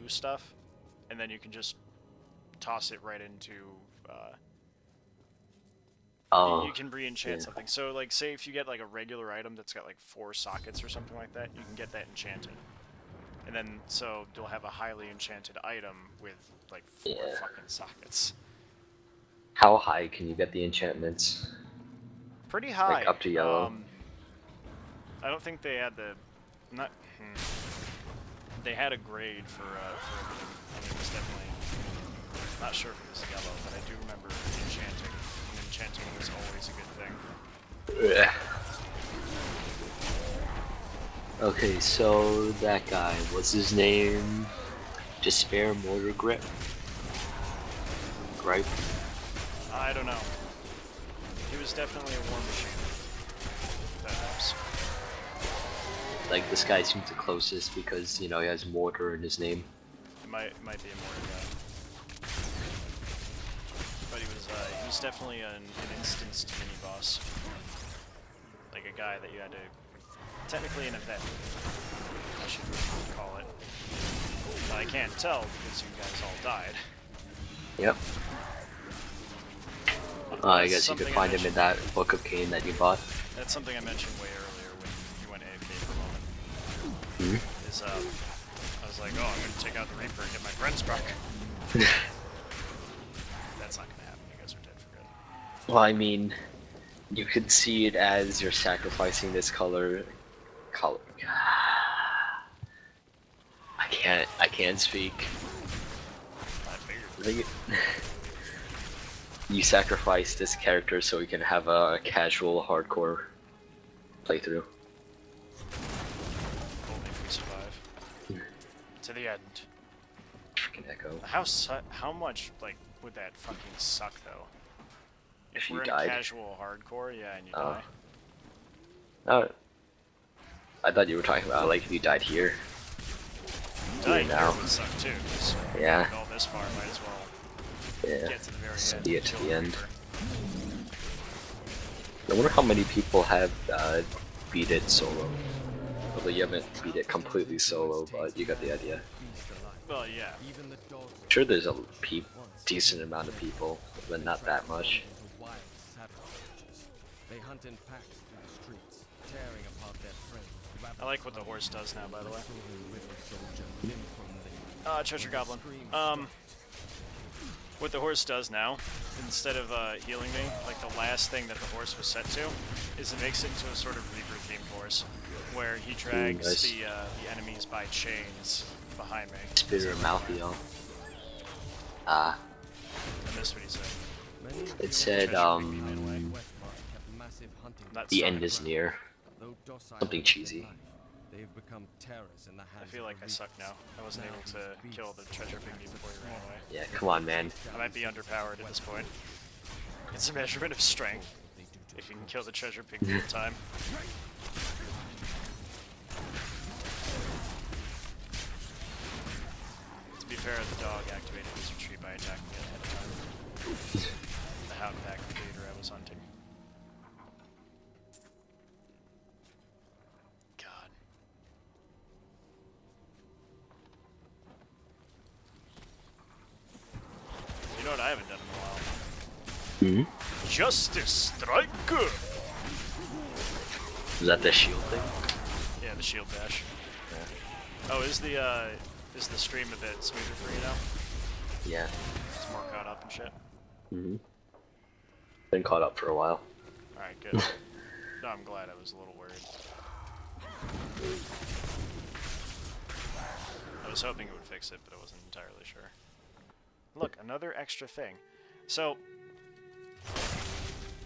stuff, and then you can just toss it right into. Oh, You can re-enchant yeah. something. So, like, say if you get like a regular item that's got like 4 sockets or something like that, you can get that enchanted. And then, so you'll have a highly enchanted item with like 4 Yeah. fucking sockets. How high can you get the enchantments? Pretty high. Like up to yellow? I don't think they had the, not. They had a grade for everything. I mean, it was definitely not sure if it was yellow, but I do remember enchanting. And enchanting was always a good thing. Yeah. Okay, so that guy, what's his name? Despair Mortar Grip? Gripe? I don't know. He was definitely a war machine. That helps. Like, this guy seems the closest because, you know, he has mortar in his name. It might be a mortar guy. But he was definitely an instanced mini-boss. Like a guy that you had to... Technically an event, I should call it. But I can't tell because you guys all died. Yep. I guess you could find him in that Book of Cain that you bought. That's something I mentioned way earlier when you went AFK for a moment. Hmm? Is, I was like, oh, I'm gonna take out the Reaper and get my friends back. That's not gonna happen, you guys are dead for good. Well, I mean, you could see it as you're sacrificing this color. I can't speak. I figured. You sacrifice this character so we can have a casual, hardcore playthrough. Only if we survive. To the end. Freaking Echo. How much, like, would that fucking suck, though? If we're you in died. Casual hardcore, yeah, and you die. Oh. I thought you were talking about, like, if you died here. Dying now. would suck, too, because Yeah. all this far, might as well get to the very end. See it to kill the end. Reaper. I wonder how many people have beat it solo. Although you haven't beat it completely solo, but you got the idea. Well, yeah. I'm sure there's a decent amount of people, but not that much. I like what the horse does now, by the way. Treasure Goblin. What the horse does now, instead of healing me, like the last thing that the horse was set to, is it makes it into a sort of Reaper-themed horse, where he drags nice. the enemies by chains behind me. Spitter Malthiel. I missed what he said. It said, the end is near. Something cheesy. I feel like I suck now. I wasn't able to kill the treasure pygmy before he ran away. Yeah, come on, man. I might be underpowered at this point. It's a measurement of strength, if you can kill the treasure pygmy in time. To be fair, the dog activated his retreat by attacking it ahead of time. The hound pack leader I was hunting. God. You know what I haven't done in a while? Justice Strike! Is that the shield thing? Yeah, the shield bash. Yeah. Oh, is the stream a bit smoother for you now? Yeah. It's more caught up and shit. Been caught up for a while. Alright, good. No, I'm glad. I was a little worried. I was hoping it would fix it, but I wasn't entirely sure. Look, another extra thing. So,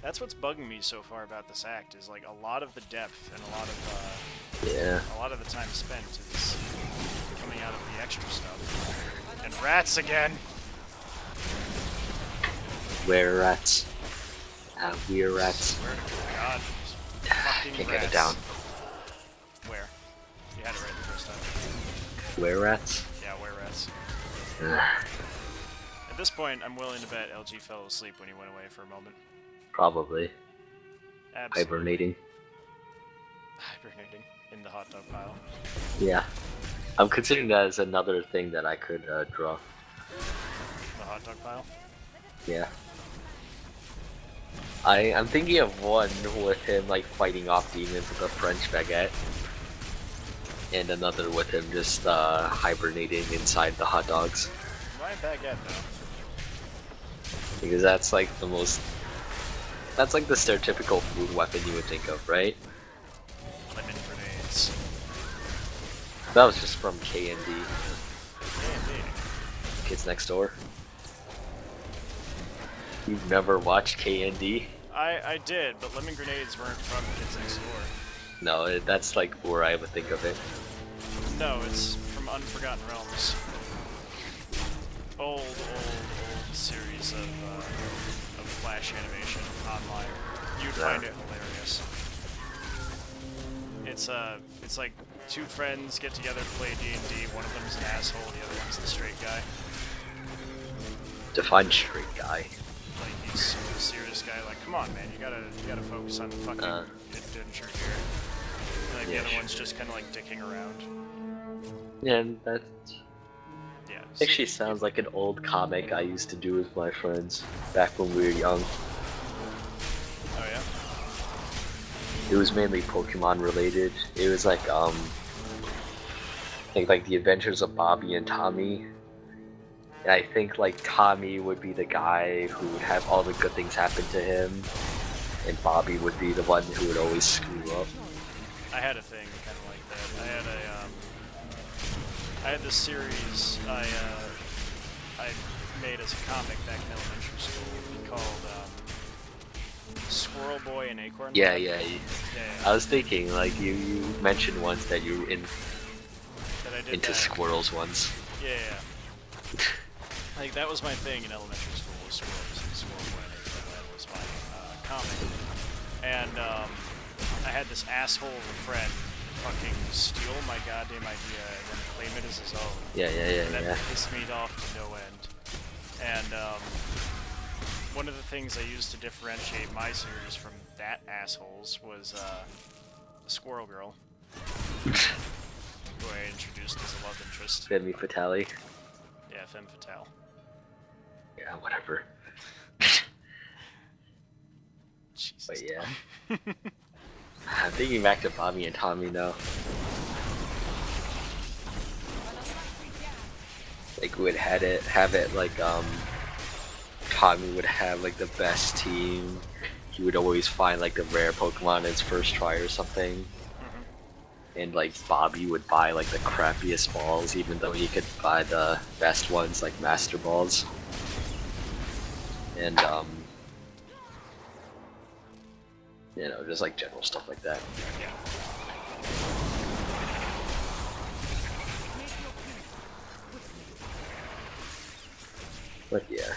that's what's bugging me so far about this act, is like a lot of the depth and a lot of the time spent is coming out of the extra stuff. And rats again! Were rats. We're rats. Swear to God. Fucking Can't rats. get it down. Where? You had it right the first time. Were rats? Yeah, were rats. At this point, I'm willing to bet LG fell asleep when he went away for a moment. Probably. Absolutely. Hibernating. Hibernating in the hot dog pile. Yeah. I'm considering that as another thing that I could draw. The hot dog pile. Yeah. I'm thinking of one with him like fighting off demons with a French baguette, and another with him just hibernating inside the hot dogs. Why baguette though? Because that's like the most. That's like the stereotypical food weapon you would think of, right? Lemon grenades. That was just from K&D. Indeed. Kids Next Door. You've never watched K&D? I did, but lemon grenades weren't from Kids Next Door. No, that's like where I would think of it. No, it's from Unforgotten Realms. Old series of Flash animation online. You'd find it hilarious. It's like two friends get together to play D&D. One of them's an asshole, the other one's the straight guy. Define straight guy. Like he's super serious guy. Like, come on, man, you gotta focus on fucking adventure here. And like the other one's just kind of like dicking around. Yeah, and that Yeah. actually sounds like an old comic I used to do with my friends back when we were young. Oh yeah. It was mainly Pokemon related. It was like I think like the Adventures of Bobby and Tommy. And I think like Tommy would be the guy who would have all the good things happen to him, and Bobby would be the one who would always screw up. I had a thing kind of like that. I had this series I made as a comic back in elementary school called Squirrel Boy and Acorn. Yeah. Yeah. I was thinking like you mentioned once that you were That I did into that. squirrels once. Yeah. Like that was my thing in elementary school. Was squirrels and Squirrel Boy and Acorn. That was my comic. And I had this asshole of a friend fucking steal my goddamn idea and then claim it as his own. And that pissed me off to no end. And one of the things I used to differentiate my series from that asshole's was Squirrel Girl, who I introduced as a love interest. Femme Fatale. Yeah, femme fatale. Yeah, whatever. Jesus. But yeah. I'm thinking back to Bobby and Tommy now. Like we would have it like Tommy would have like the best team. He would always find like the rare Pokemon in his first try or something. And like Bobby would buy like the crappiest balls, even though he could buy the best ones like Master Balls. And you know, just like general stuff like that. Yeah. But yeah.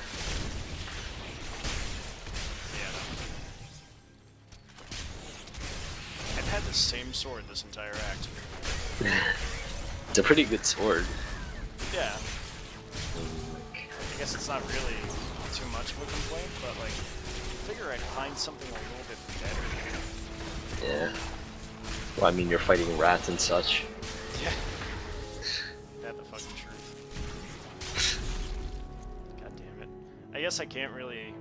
I've had the same sword this entire act. It's a pretty good sword. Yeah. I guess it's not really too much of a complaint, but like, I figure I'd find something a little bit better. Yeah. Well, I mean, you're fighting rats and such. Yeah. That's the fucking truth. God damn it. I guess I can't really...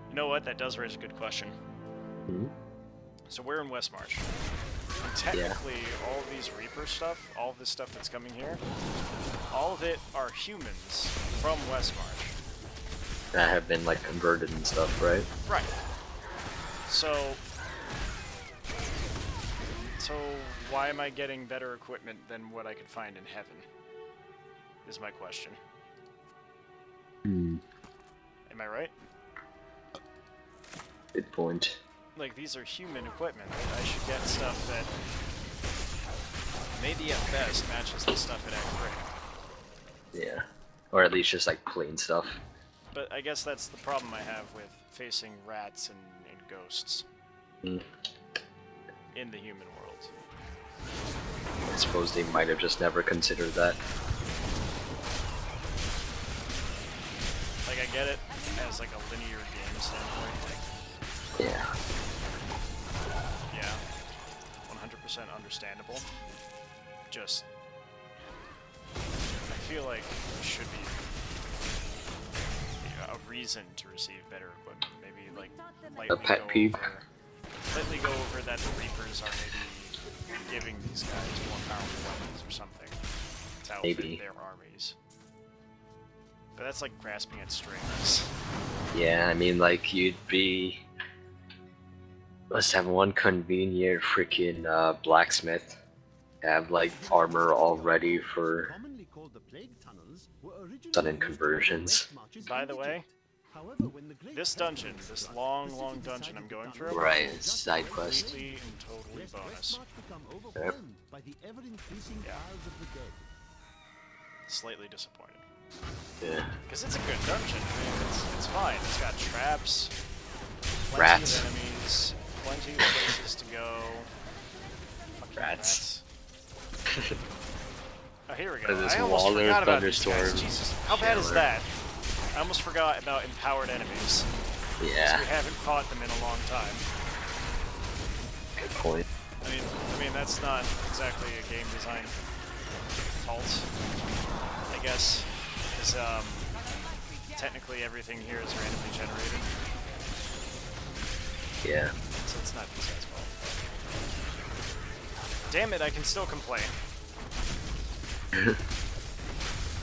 You know what? That does raise a good question. Hmm? So we're in Westmarch. And technically, all of these Reaper stuff, all of this stuff that's coming here, all of it are humans from Westmarch. That have been like converted and stuff, right? Right. So why am I getting better equipment than what I could find in heaven? Is my question. Hmm. Am I right? Good point. Like, these are human equipment. I should get stuff that maybe at best matches the stuff at Act 3. Yeah. Or at least just like plain stuff. But I guess that's the problem I have with facing rats and ghosts Hmm. in the human world. I suppose they might have just never considered that. Like, I get it as like a linear game standpoint. Yeah. Yeah, 100% understandable. Just feel like there should be a reason to receive better equipment. Maybe like lightly go over that the Reapers are maybe giving these guys more powerful weapons or something to outfit their armies. But that's like grasping at strings. Yeah, I mean, like, you'd be... Let's have one convenient freaking blacksmith. Have, like, armor all ready for sudden conversions. By the way, this dungeon, this long, long dungeon I'm going through, right, side quest. Completely and totally bonus. Yep. Yeah. Slightly disappointed. Yeah. Because it's a good dungeon. I mean, it's fine. It's got traps, plenty Rats. of enemies, plenty of places to go. Fucking Rats. Oh, here we go. This I almost Waller forgot about these thunderstorm. guys. Jesus, how bad is Killer. that? I almost forgot about empowered enemies. Yeah. We haven't fought them in a long time. Good point. I mean that's not exactly a game design fault, I guess, because technically everything here is randomly generated. Yeah. So it's not these guys' fault. Damn it, I can still complain.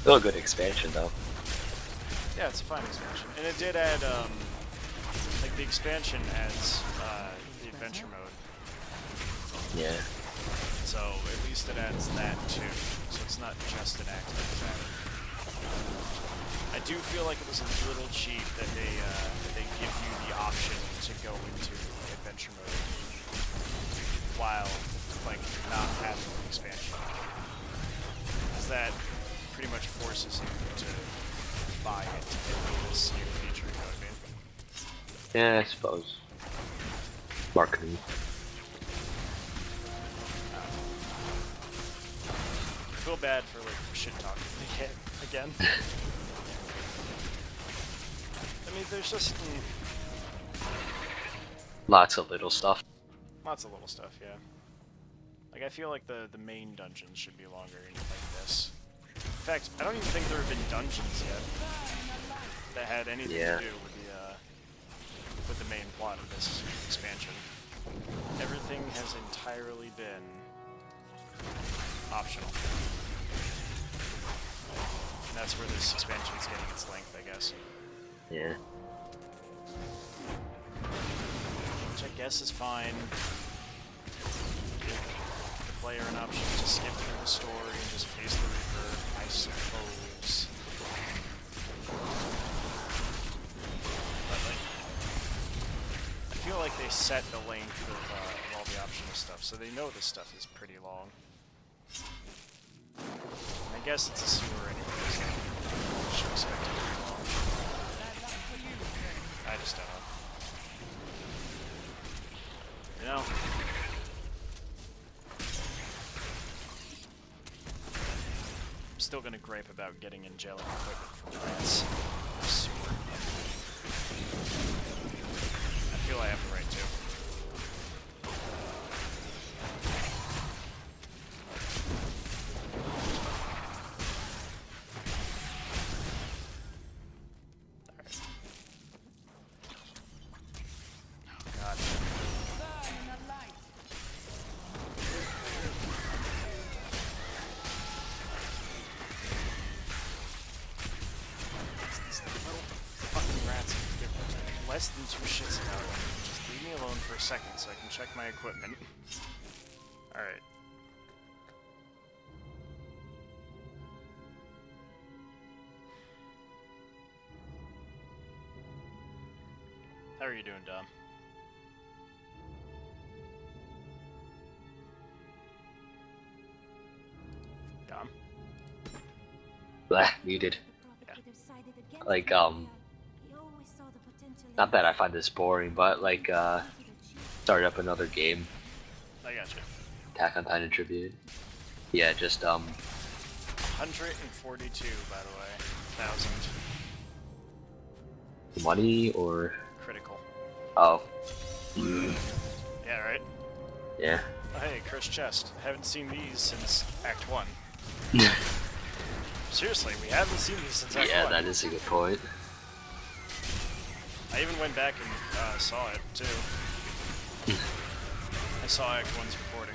Still a good expansion, though. Yeah, it's a fine expansion. And it did add, like, the expansion adds the adventure mode. Yeah. So at least it adds that too. So it's not just an active added. I do feel like it was a little cheap that they give you the option to go into adventure mode while like not having an expansion. Because that pretty much forces you to buy it to get this new feature, you know what I mean? Yeah, I suppose. Marketing. I feel bad for like shit talking again. I mean, there's just Lots of little stuff. lots of little stuff, yeah. Like I feel like the main dungeons should be longer like this. In fact, I don't even think there have been dungeons yet that had anything to do with the main plot of this expansion. Everything has entirely been optional. And that's where this expansion is getting its length, I guess. Yeah. Which I guess is fine. Give the player an option to skip through the story and just face the Reaper, I suppose. But like, I feel like they set the length of all the optional stuff, so they know this stuff is pretty long. I guess it's a sewer anyway, so I should expect it to be long. I just don't know. You know? I'm still gonna gripe about getting angelic equipment from rats. Sewer. I feel I have the right to. Less than 2 shits about it. Just leave me alone for a second so I can check my equipment. Alright. How are you doing, Dom? Dom? Blah, muted. Like, not that I find this boring, but like, start up another game. I gotcha. Attack on Titan Tribute. Yeah, just, 142, by the way. 1,000. Money or? Critical. Oh. Yeah, right? Yeah. Oh, hey, cursed chest. Haven't seen these since Act 1. Seriously, we haven't seen these since Act Yeah, 1. that is a good point. I even went back and saw it, too. I saw Act 1's recording.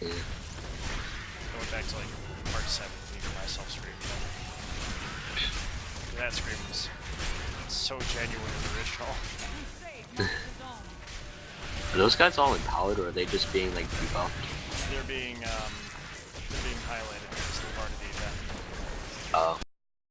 Yeah. I went back to, like, part 7 and even myself screamed. That scream was so genuine and original. Are those guys all empowered, or are they just being, like, debuffed? They're being highlighted as the part of the event. Oh.